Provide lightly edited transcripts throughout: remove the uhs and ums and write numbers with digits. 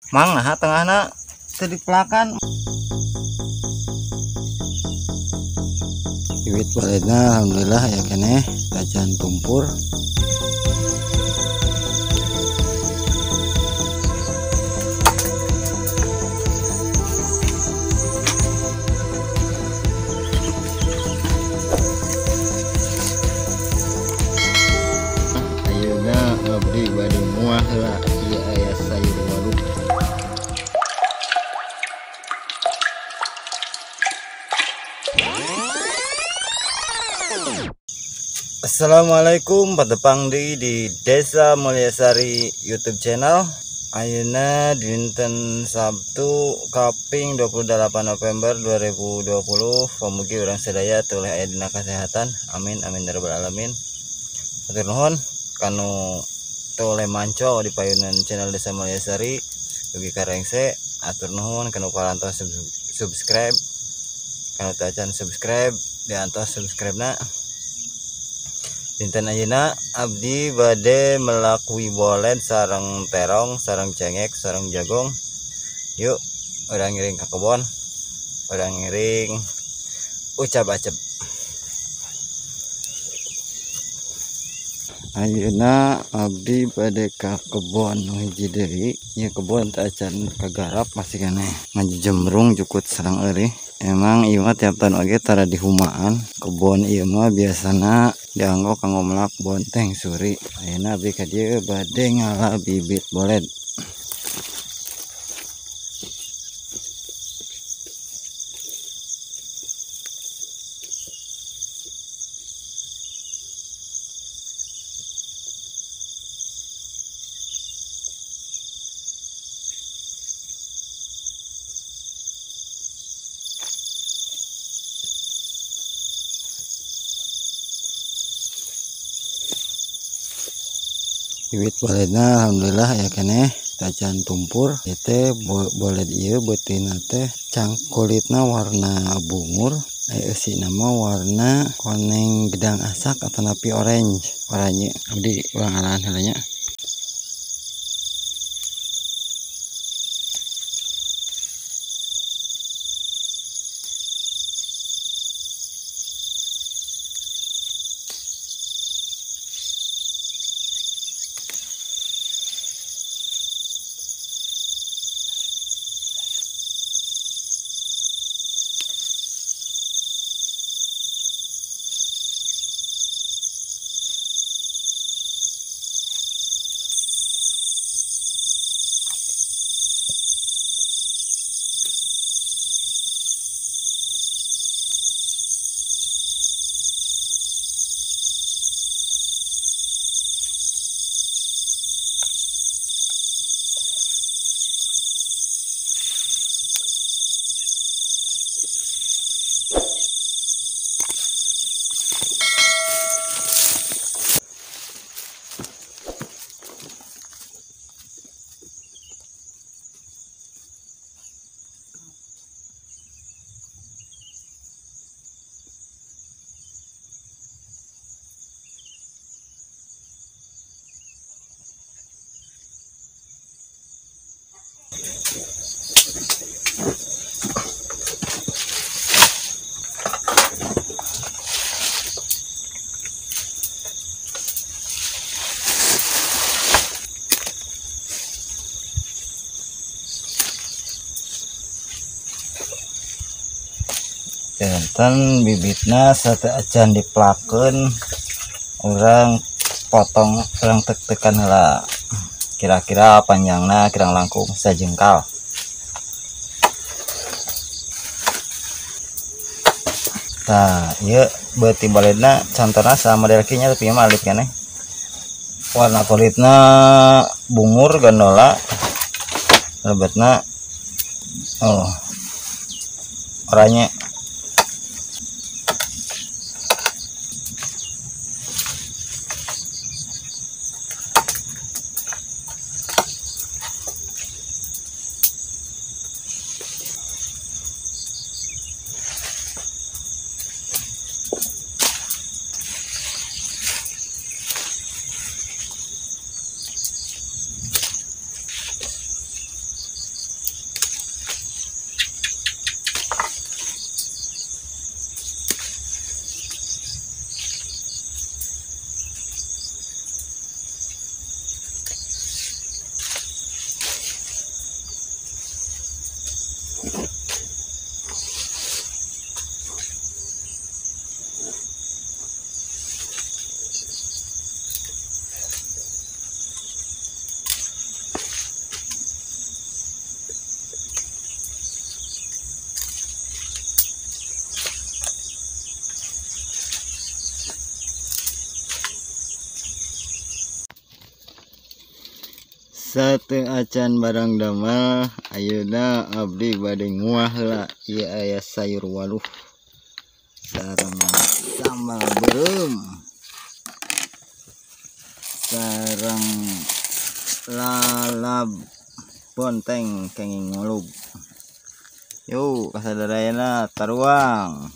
mang nah tengahna teu dipelakan. Bibit baledna alhamdulillah ya keneh tajan tumpur. Ayeuna abdi bade muah heula ieu aya sayur walup. Assalamualaikum, patepang di Desa Mulyasari YouTube channel. Ayeuna dinten Sabtu kaping 28 November 2020. Pamugi urang sadaya teu aya dina kasehatan. Amin amin ya rabbal alamin. Hatur nuhun kanu teu oleh manco di payunan channel Desa Mulyasari. Dugi karengse atur nuhun kanu parantos subscribe. Kanu teu acan subscribe diantos subscribe-na. Dinten ayeuna abdi bade melakui bolen sareng terong, sareng cengek, sareng jagung. Yuk, urang ngiring ka kebon. Urang ngiring ucap-acep. Ayeuna abdi bade ka kebon hiji deui. Ieu kebon teu acan kagarap masih keneh ngajemrung jukut sareng eueuh. Emang ieu mah tiap tahun oge tara dihumaan. Kebon ieu mah biasana dianggo kanggo melak bonteng suri. Ayeuna abdi ka dieu bade ngala bibit boled. Bibit boledna alhamdulillah ya keneh tajan tumpur. Teh boled ieu beutina teh cang kulitna warna bungur, eusina mah warna koneng gedang asak atau napi orange oranye. Abdi urang alahan heula nya. Jantan bibitna sateu acan diplakeun urang potong urang tek-tekan heula kira-kira panjangna kirang langkung sajengkal. Tah ieu beuti boledna contohna samodel kieu nya tapi mah alit keneh. Warna kulitna bungur gandola, lebetna oranye. Sate acan barang damel ayeuna abdi bade nguah lah ieu aya sayur waluh sareng sambal beureum sareng lalab bonteng kenging ngolub. Yuk kasadayana taruang.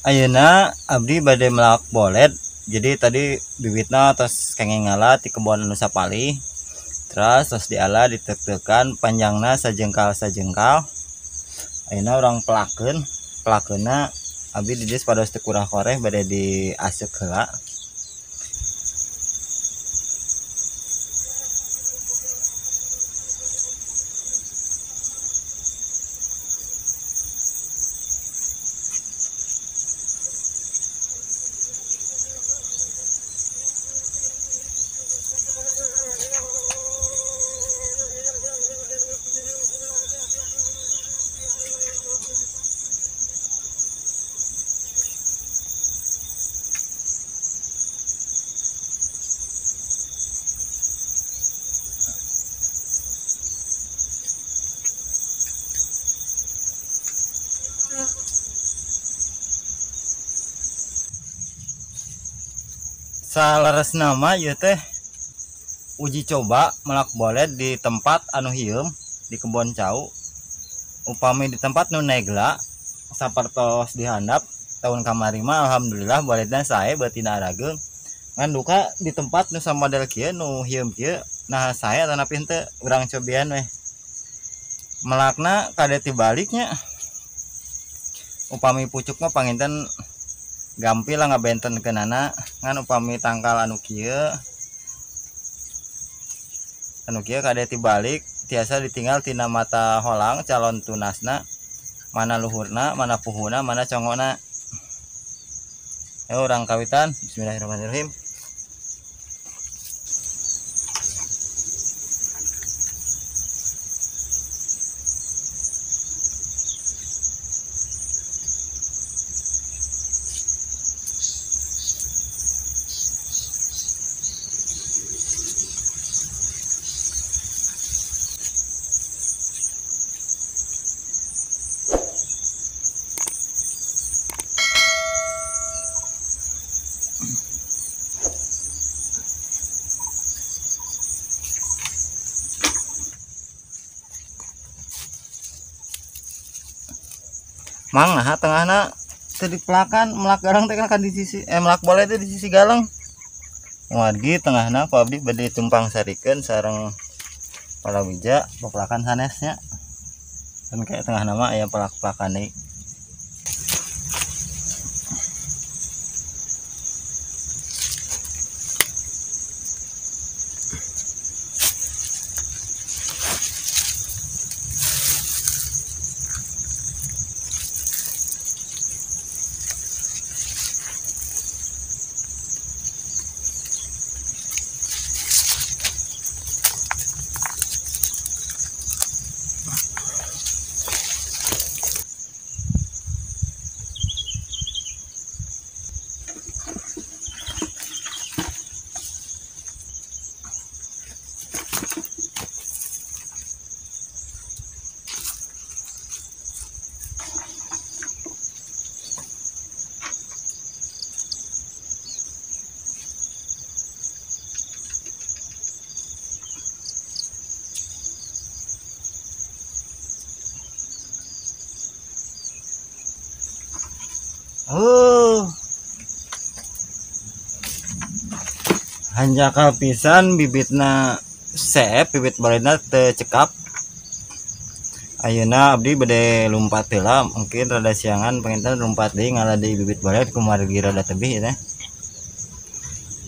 Ayeuna abdi bade melak bolet. Jadi tadi bibitna tos kenging ngala ti kebon anu sapali. Terus diala ditek-tekan panjangna sajengkal. Ayeuna urang pelakeunna abdi di dieu pados teu kurah koreh bade diaseup heula. Salaras nama ieu teh uji coba melak bolet di tempat anu hieum di kebon cau. Upami di tempat nu negla sapertos dihandap tahun kamari mah alhamdulillah boletna sae beutina arageung. Ngan duka di tempat nu samodel kieu nu hieum kieu nah sae tanapi henteu urang cobian weh. Melakna kade tibaliknya. Upami pucuk mah panginten gampil lah ngabentenkeunana ngan upami tangkal anu kieu kade tibalik tiasa ditinggal tina mata holang calon tunasna mana luhurna mana puhuna mana congona. Ayo urang kawitan. Bismillahirrahmanirrahim. Mang nah tengahna teu dipelakan melak garang teh kan di sisi melak bolet teh di sisi galang. Wargi tengahna ku abdi bade tumpang sarikeun sareng palawija pepelakan sanesnya. Kan kayak tengah nama aya pelak-pelakan deui. hanjakal pisan bibitna sep, bibit balena teu cekap. Ayeuna abdi bade lumpat heula, mungkin rada siangan penginten lumpat deui ngala deui bibit balet kumargi rada tebih teh.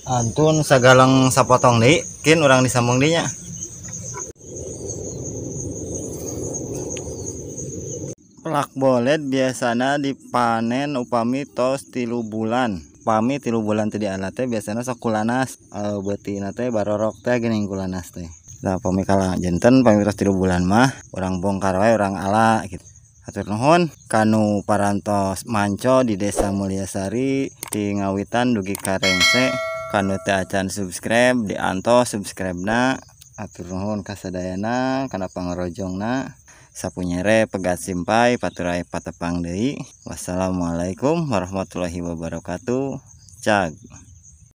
Antun sagalang sapotong deui, kin urang disambung deui nya. Pelak bolet biasana dipanen upami tos 3 bulan. Upami 3 bulan teh dialat teh biasana sok kulanas, beutina teh barorok teh geuning kulanas teh. Nah, pamikala janten pamitos 3 bulan mah urang bongkar wae urang ala gitu. Hatur nuhun kanu parantos manco di Desa Mulyasari di ngawitan dugi karengse, kanu teu acan subscribe diantos subscribe-na. Hatur nuhun kasadayana kana pangrojongna. Sapunyere pegat simpai paturai patepang deui. Wassalamualaikum warahmatullahi wabarakatuh. Cag.